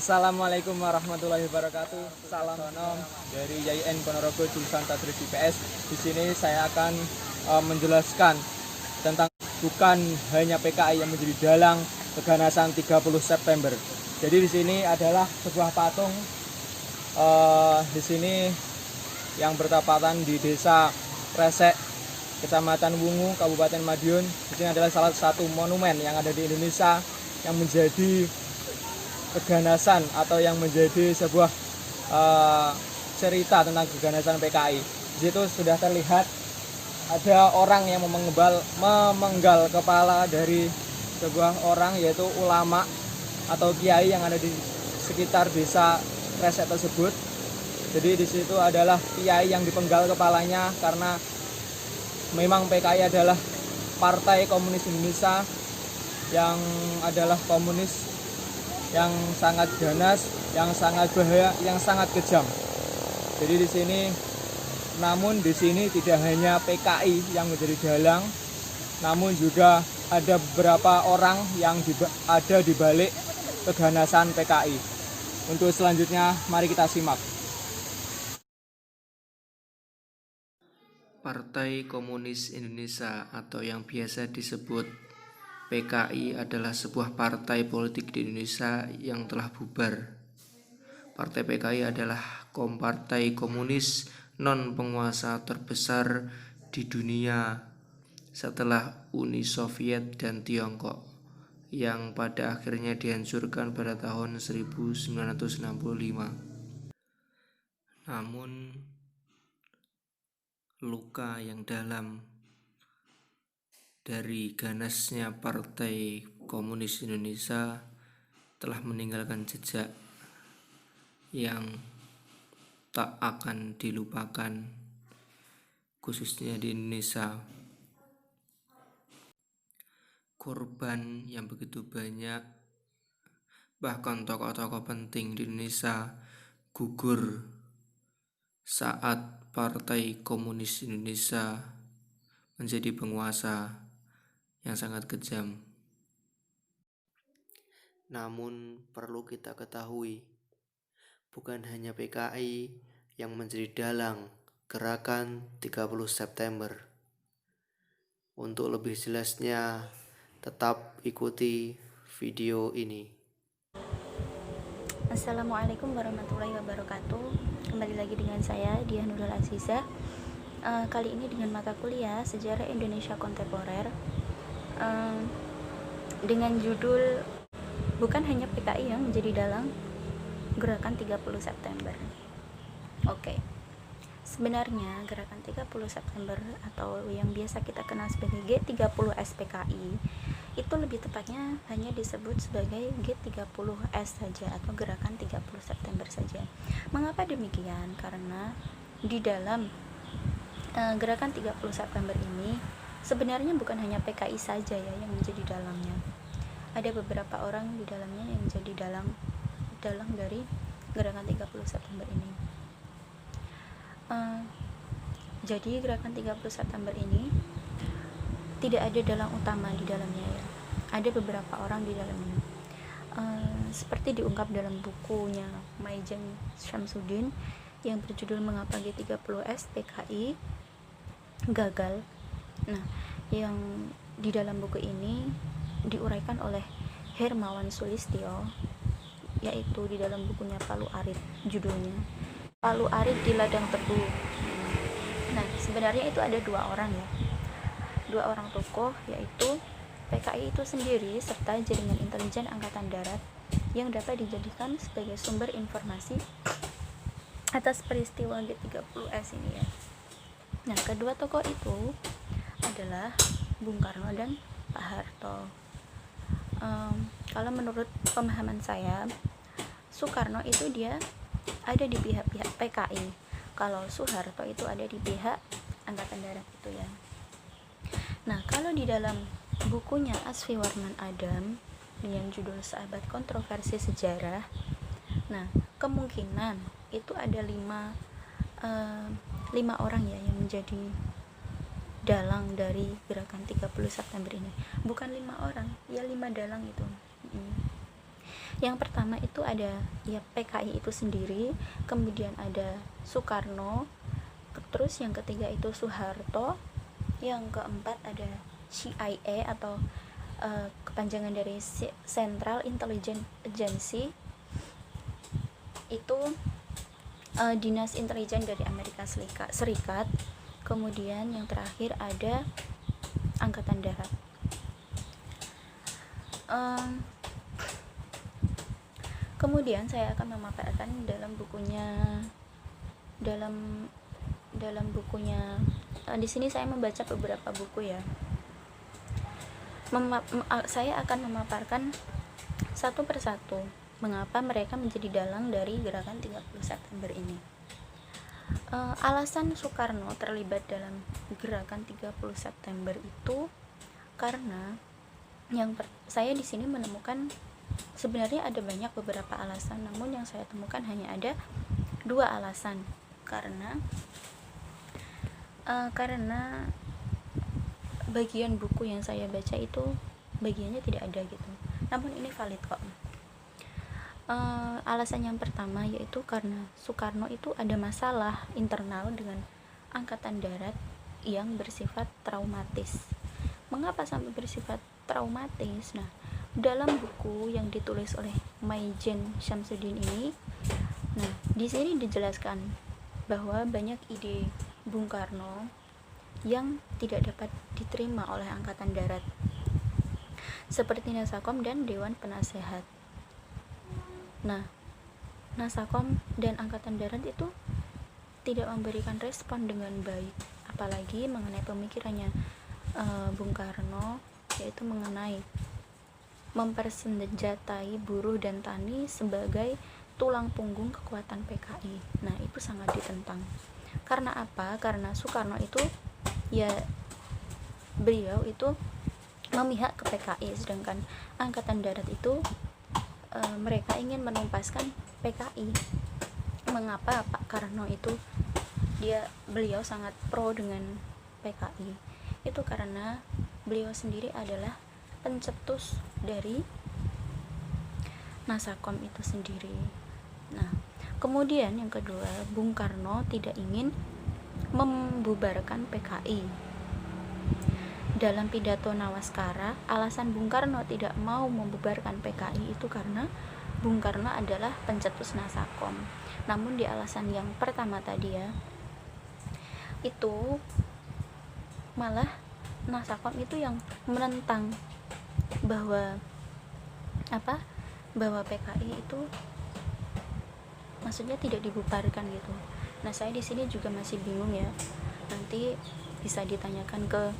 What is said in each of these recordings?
Assalamualaikum warahmatullahi wabarakatuh. Salam nom dari YIN Ponorogo jurusan Tadris IPS. Di sini saya akan menjelaskan tentang bukan hanya PKI yang menjadi dalang keganasan 30 September. Jadi di sini adalah sebuah patung di sini yang bertepatan di Desa Kresek, Kecamatan Wungu, Kabupaten Madiun. Di sini adalah salah satu monumen yang ada di Indonesia yang menjadi keganasan atau yang menjadi sebuah cerita tentang keganasan PKI. Di situ sudah terlihat ada orang yang memenggal kepala dari sebuah orang, yaitu ulama atau kiai yang ada di sekitar desa Kresek tersebut. Jadi di situ adalah kiai yang dipenggal kepalanya karena memang PKI adalah Partai Komunis Indonesia yang adalah komunis yang sangat ganas, yang sangat bahaya, yang sangat kejam. Jadi di sini tidak hanya PKI yang menjadi dalang, namun juga ada beberapa orang yang ada di balik keganasan PKI. Untuk selanjutnya, mari kita simak. Partai Komunis Indonesia atau yang biasa disebut PKI adalah sebuah partai politik di Indonesia yang telah bubar. Partai PKI adalah partai komunis non-penguasa terbesar di dunia setelah Uni Soviet dan Tiongkok, yang pada akhirnya dihancurkan pada tahun 1965. Namun, luka yang dalam dari ganasnya Partai Komunis Indonesia telah meninggalkan jejak yang tak akan dilupakan, khususnya di Indonesia. Korban yang begitu banyak, bahkan tokoh-tokoh penting di Indonesia gugur saat Partai Komunis Indonesia menjadi penguasa yang sangat kejam. Namun perlu kita ketahui, bukan hanya PKI yang menjadi dalang gerakan 30 September. Untuk lebih jelasnya, tetap ikuti video ini. Assalamualaikum warahmatullahi wabarakatuh. Kembali lagi dengan saya, Diah Nurul Azizah. Kali ini dengan mata kuliah Sejarah Indonesia Kontemporer dengan judul bukan hanya PKI yang menjadi dalang gerakan 30 September. Oke. Sebenarnya gerakan 30 September atau yang biasa kita kenal sebagai G30 SPKI itu lebih tepatnya hanya disebut sebagai G30S saja atau gerakan 30 September saja. Mengapa demikian? Karena di dalam gerakan 30 September ini sebenarnya bukan hanya PKI saja ya yang menjadi dalangnya. Ada beberapa orang di dalamnya yang menjadi dalang dari gerakan 30 September ini. Jadi gerakan 30 September ini tidak ada dalang utama di dalamnya ya. Ada beberapa orang di dalamnya. Seperti diungkap dalam bukunya Maijen Syamsuddin yang berjudul Mengapa G30S PKI Gagal. Nah, yang di dalam buku ini diuraikan oleh Hermawan Sulistyo, yaitu di dalam bukunya Palu Arit, judulnya Palu Arit di Ladang Tebu. Nah, sebenarnya itu ada dua orang tokoh, yaitu PKI itu sendiri serta jaringan intelijen Angkatan Darat yang dapat dijadikan sebagai sumber informasi atas peristiwa G30S ini ya. Nah, kedua tokoh itu adalah Bung Karno dan Pak Harto. Kalau menurut pemahaman saya, Soekarno itu dia ada di pihak-pihak PKI, kalau Soeharto itu ada di pihak Angkatan Darat itu ya. Nah, kalau di dalam bukunya Asfi Warman Adam dengan judul Sahabat Kontroversi Sejarah, nah kemungkinan itu ada lima orang ya yang menjadi dalang dari gerakan 30 September ini. Bukan 5 orang, ya 5 dalang itu. Yang pertama itu ada ya PKI itu sendiri, kemudian ada Soekarno, terus yang ketiga itu Soeharto, yang keempat ada CIA atau kepanjangan dari Central Intelligence Agency, itu dinas intelijen dari Amerika Serikat. Kemudian yang terakhir ada Angkatan Darat. Kemudian saya akan memaparkan dalam bukunya di sini saya membaca beberapa buku ya. Saya akan memaparkan satu persatu mengapa mereka menjadi dalang dari gerakan 30 September ini. Alasan Soekarno terlibat dalam gerakan 30 September itu karena saya di sini menemukan sebenarnya ada banyak beberapa alasan, namun yang saya temukan hanya ada 2 alasan. Karena bagian buku yang saya baca itu bagiannya tidak ada gitu, namun ini valid kok. Alasan yang pertama yaitu karena Soekarno itu ada masalah internal dengan Angkatan Darat yang bersifat traumatis. Mengapa sampai bersifat traumatis? Nah, dalam buku yang ditulis oleh Maijen Syamsuddin ini, nah di sini dijelaskan bahwa banyak ide Bung Karno yang tidak dapat diterima oleh Angkatan Darat, seperti Nasakom dan Dewan Penasehat. Nah, Nasakom dan Angkatan Darat itu tidak memberikan respon dengan baik, apalagi mengenai pemikirannya Bung Karno, yaitu mengenai mempersenjatai buruh dan tani sebagai tulang punggung kekuatan PKI. Nah, itu sangat ditentang. Karena apa? Karena Soekarno itu ya beliau itu memihak ke PKI, sedangkan Angkatan Darat itu mereka ingin menumpaskan PKI. Mengapa Pak Karno itu beliau sangat pro dengan PKI? Itu karena beliau sendiri adalah pencetus dari Nasakom itu sendiri. Nah, kemudian yang kedua, Bung Karno tidak ingin membubarkan PKI. Dalam pidato Nawaskara, alasan Bung Karno tidak mau membubarkan PKI itu karena Bung Karno adalah pencetus Nasakom. Namun di alasan yang pertama tadi ya, itu malah Nasakom itu yang menentang bahwa PKI itu maksudnya tidak dibubarkan gitu. Nah, saya di sini juga masih bingung ya. Nanti bisa ditanyakan ke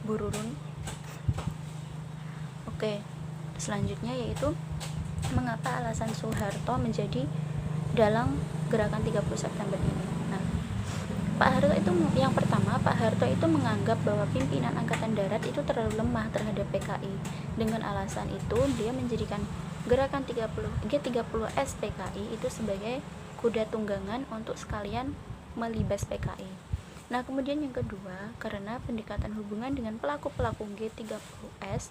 Bu Rurun. Oke, selanjutnya yaitu mengapa alasan Soeharto menjadi dalang gerakan 30 September ini. Nah, Pak Harto itu yang pertama, Pak Harto itu menganggap bahwa pimpinan Angkatan Darat itu terlalu lemah terhadap PKI. Dengan alasan itu, dia menjadikan gerakan G30S PKI itu sebagai kuda tunggangan untuk sekalian melibas PKI. Nah, kemudian yang kedua, karena pendekatan hubungan dengan pelaku-pelaku G30S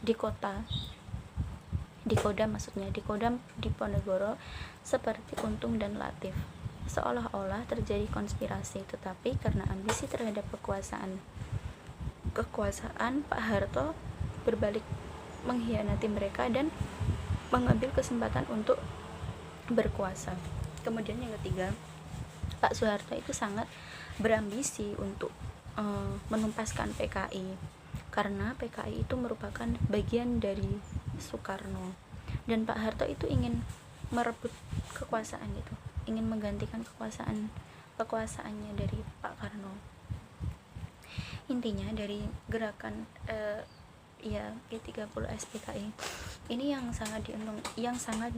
di Kodam Diponegoro seperti Untung dan Latif, seolah-olah terjadi konspirasi. Tetapi karena ambisi terhadap kekuasaan Pak Harto berbalik mengkhianati mereka dan mengambil kesempatan untuk berkuasa. Kemudian yang ketiga, Pak Soeharto itu sangat berambisi untuk menumpaskan PKI, karena PKI itu merupakan bagian dari Soekarno, dan Pak Harto itu ingin merebut kekuasaan itu, ingin menggantikan kekuasaannya dari Pak Karno. Intinya dari gerakan G30S PKI ini yang sangat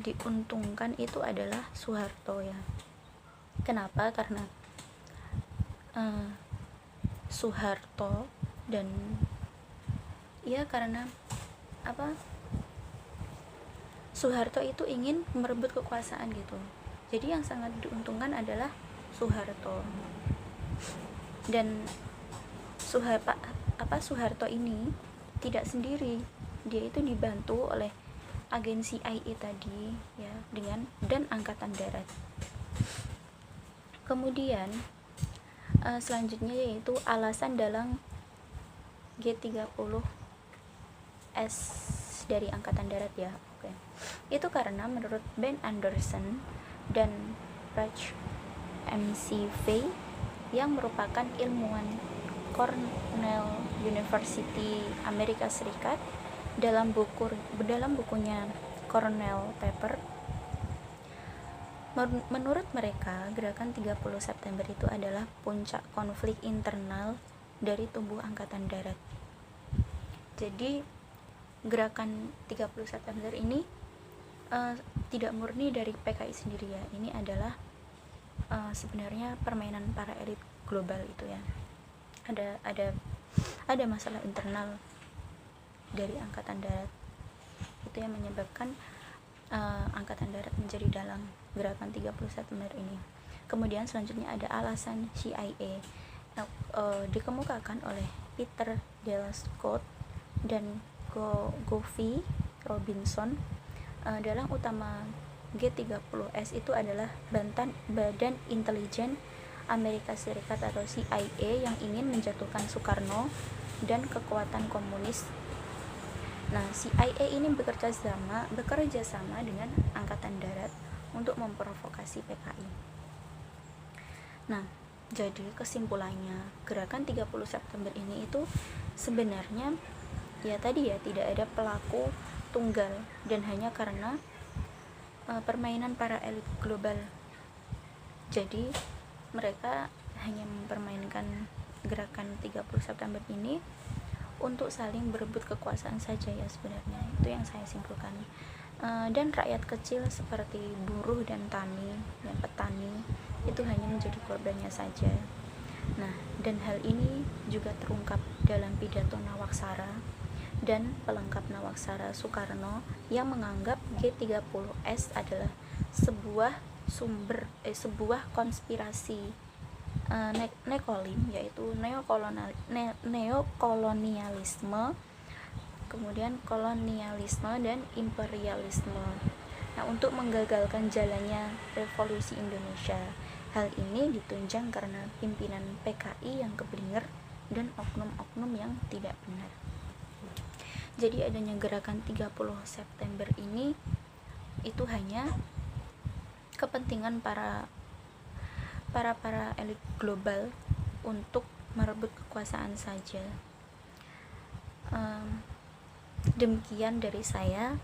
diuntungkan itu adalah Soeharto ya. Kenapa? Karena Soeharto dan karena Soeharto itu ingin merebut kekuasaan gitu. Jadi yang sangat diuntungkan adalah Soeharto. Dan Soeharto ini tidak sendiri. dia itu dibantu oleh agen CIA tadi ya, dan angkatan darat. Kemudian selanjutnya yaitu alasan dalam G30S dari angkatan darat ya. Oke. Itu karena menurut Ben Anderson dan Raj McVeigh yang merupakan ilmuwan Cornell University Amerika Serikat, dalam bukunya Cornell Paper, menurut mereka gerakan 30 September itu adalah puncak konflik internal dari tubuh angkatan darat. Jadi gerakan 30 September ini tidak murni dari PKI sendiri ya. Ini adalah sebenarnya permainan para elit global itu ya. Ada masalah internal dari angkatan darat itu yang menyebabkan angkatan darat menjadi dalang gerakan 30 September ini. Kemudian selanjutnya ada alasan CIA. Dikemukakan oleh Peter Dale Scott dan Govey Robinson. Dalang utama G30S itu adalah Badan Intelijen Amerika Serikat atau CIA yang ingin menjatuhkan Soekarno dan kekuatan komunis. Nah, CIA ini bekerja sama dengan angkatan darat untuk memprovokasi PKI. Nah, jadi kesimpulannya gerakan 30 September ini itu sebenarnya ya tadi ya, tidak ada pelaku tunggal dan hanya karena permainan para elit global. Jadi mereka hanya mempermainkan gerakan 30 September ini untuk saling berebut kekuasaan saja ya sebenarnya. Itu yang saya simpulkan. Dan rakyat kecil seperti buruh dan petani itu hanya menjadi korbannya saja. Nah, dan hal ini juga terungkap dalam pidato Nawaksara dan pelengkap Nawaksara Soekarno yang menganggap G30S adalah sebuah konspirasi nekolim, yaitu neokolonialisme, kemudian kolonialisme dan imperialisme. Nah, untuk menggagalkan jalannya revolusi Indonesia. Hal ini ditunjang karena pimpinan PKI yang keblinger dan oknum-oknum yang tidak benar. Jadi adanya gerakan 30 September ini itu hanya kepentingan para elit global untuk merebut kekuasaan saja. Demikian dari saya.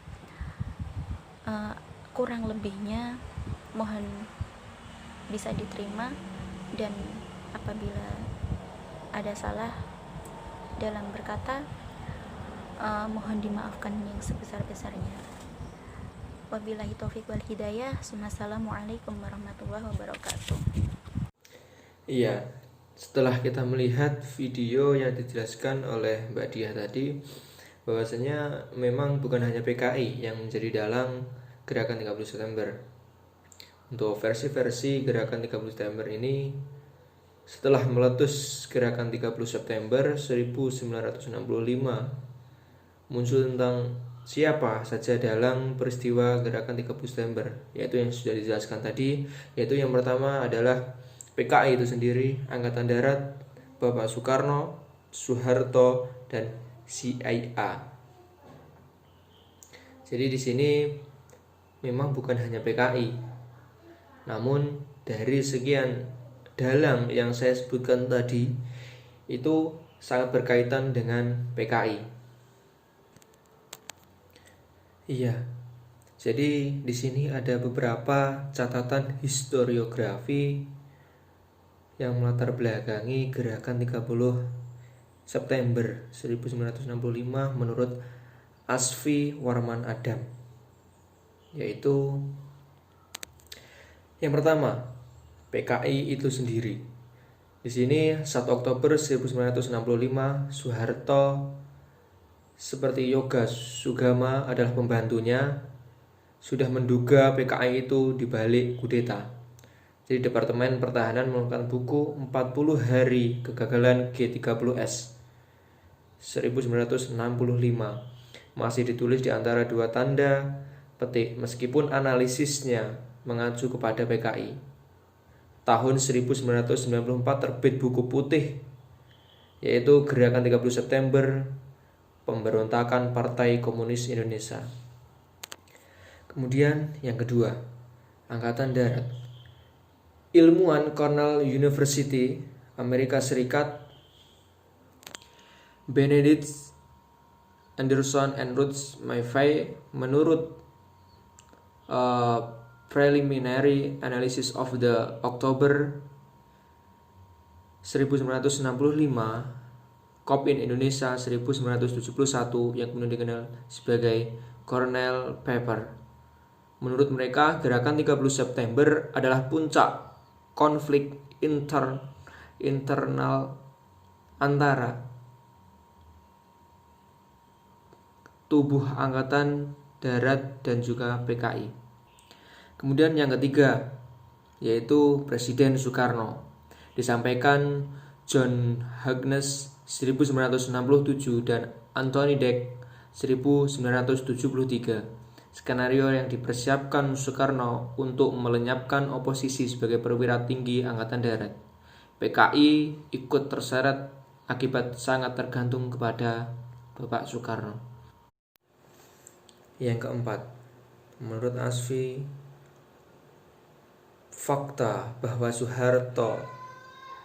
Kurang lebihnya mohon bisa diterima, dan apabila ada salah dalam berkata, mohon dimaafkan yang sebesar-besarnya. Wabillahi taufik wal hidayah. Assalamualaikum warahmatullahi wabarakatuh. Iya, setelah kita melihat video yang dijelaskan oleh Mbak Diah tadi, bahwasanya memang bukan hanya PKI yang menjadi dalang gerakan 30 September. Untuk versi-versi gerakan 30 September ini, setelah meletus gerakan 30 September 1965, muncul tentang siapa saja dalang peristiwa gerakan 30 September, yaitu yang sudah dijelaskan tadi, yaitu yang pertama adalah PKI itu sendiri, Angkatan Darat, Bapak Soekarno, Soeharto, dan CIA. Jadi di sini memang bukan hanya PKI, namun dari sekian dalang yang saya sebutkan tadi itu sangat berkaitan dengan PKI. Iya. Jadi di sini ada beberapa catatan historiografi yang melatar belakangi gerakan 30 September 1965 menurut Asfi Warman Adam. Yaitu yang pertama, PKI itu sendiri. Di sini 1 Oktober 1965, Soeharto seperti Yoga Sugama adalah pembantunya sudah menduga PKI itu dibalik kudeta. Jadi Departemen Pertahanan mengeluarkan buku 40 Hari Kegagalan G30S 1965. masih ditulis di antara dua tanda petik meskipun analisisnya mengacu kepada PKI. Tahun 1994 terbit buku putih yaitu Gerakan 30 September Pemberontakan Partai Komunis Indonesia. Kemudian yang kedua, Angkatan Darat. Ilmuwan Cornell University, Amerika Serikat, Benedict Anderson and Ruth Maffei menurut preliminary analysis of the October 1965 COP in Indonesia 1971 yang kemudian dikenal sebagai Cornell Paper. Menurut mereka, gerakan 30 September adalah puncak konflik internal antara tubuh Angkatan Darat dan juga PKI. Kemudian yang ketiga, yaitu Presiden Soekarno. Disampaikan John Huggins 1967 dan Anthony Dec 1973. Skenario yang dipersiapkan Soekarno untuk melenyapkan oposisi sebagai perwira tinggi Angkatan Darat. PKI ikut terseret akibat sangat tergantung kepada Bapak Soekarno. Yang keempat, menurut Asfi, fakta bahwa Soeharto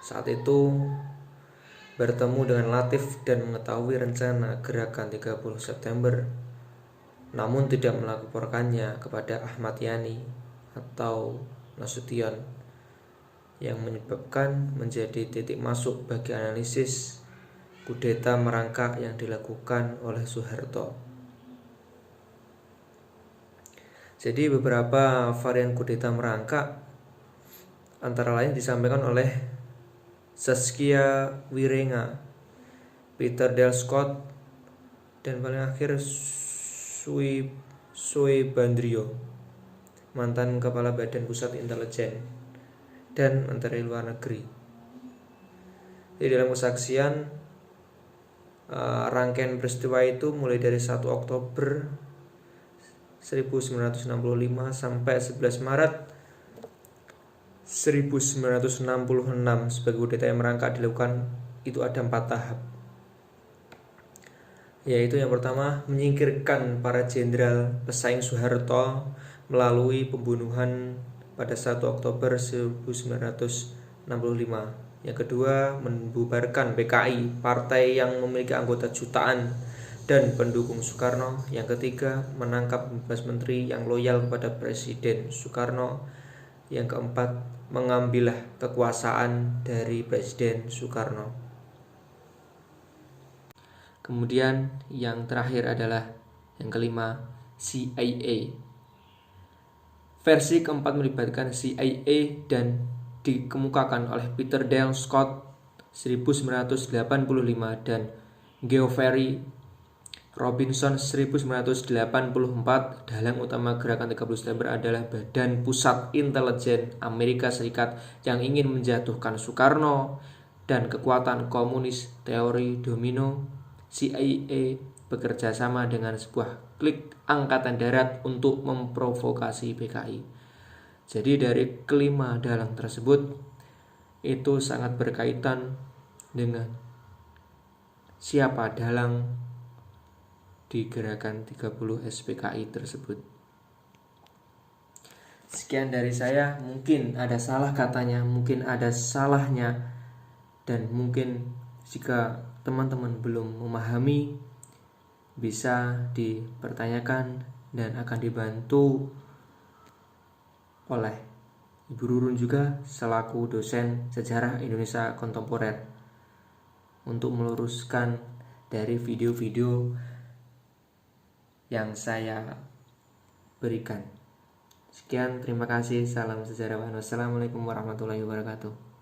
saat itu bertemu dengan Latif dan mengetahui rencana gerakan 30 September namun tidak melaporkannya kepada Ahmad Yani atau Nasution yang menyebabkan menjadi titik masuk bagi analisis kudeta merangkak yang dilakukan oleh Soeharto. Jadi beberapa varian kudeta merangkak antara lain disampaikan oleh Saskia Wirenga, Peter Dale Scott, dan paling akhir Sue Bandrio, mantan Kepala Badan Pusat Intelijen dan Menteri Luar Negeri. Di dalam kesaksian, rangkaian peristiwa itu mulai dari 1 Oktober 1965 sampai 11 Maret 1966 sebagai kudeta yang merangkak dilakukan. Itu ada 4 tahap, yaitu yang pertama menyingkirkan para jenderal pesaing Soeharto melalui pembunuhan pada 1 Oktober 1965. Yang kedua, membubarkan PKI, partai yang memiliki anggota jutaan dan pendukung Soekarno. Yang ketiga, menangkap 15 menteri yang loyal kepada Presiden Soekarno. Yang keempat, mengambil kekuasaan dari Presiden Soekarno. Kemudian yang terakhir adalah yang kelima, CIA. Versi keempat melibatkan CIA dan dikemukakan oleh Peter Dale Scott 1985 dan Geoffrey Robinson 1984. Dalang utama gerakan 30 September adalah Badan Pusat Intelijen Amerika Serikat yang ingin menjatuhkan Soekarno dan kekuatan komunis teori domino. CIA bekerja sama dengan sebuah klik Angkatan Darat untuk memprovokasi PKI. Jadi dari kelima dalang tersebut itu sangat berkaitan dengan siapa dalang di gerakan 30 SPKI tersebut. Sekian dari saya, mungkin ada salah katanya, mungkin ada salahnya, dan mungkin jika teman-teman belum memahami bisa dipertanyakan dan akan dibantu oleh Ibu Rurun juga selaku dosen sejarah Indonesia kontemporer untuk meluruskan dari video-video yang saya berikan. Sekian, terima kasih. Salam sejarawan. Wassalamualaikum warahmatullahi wabarakatuh.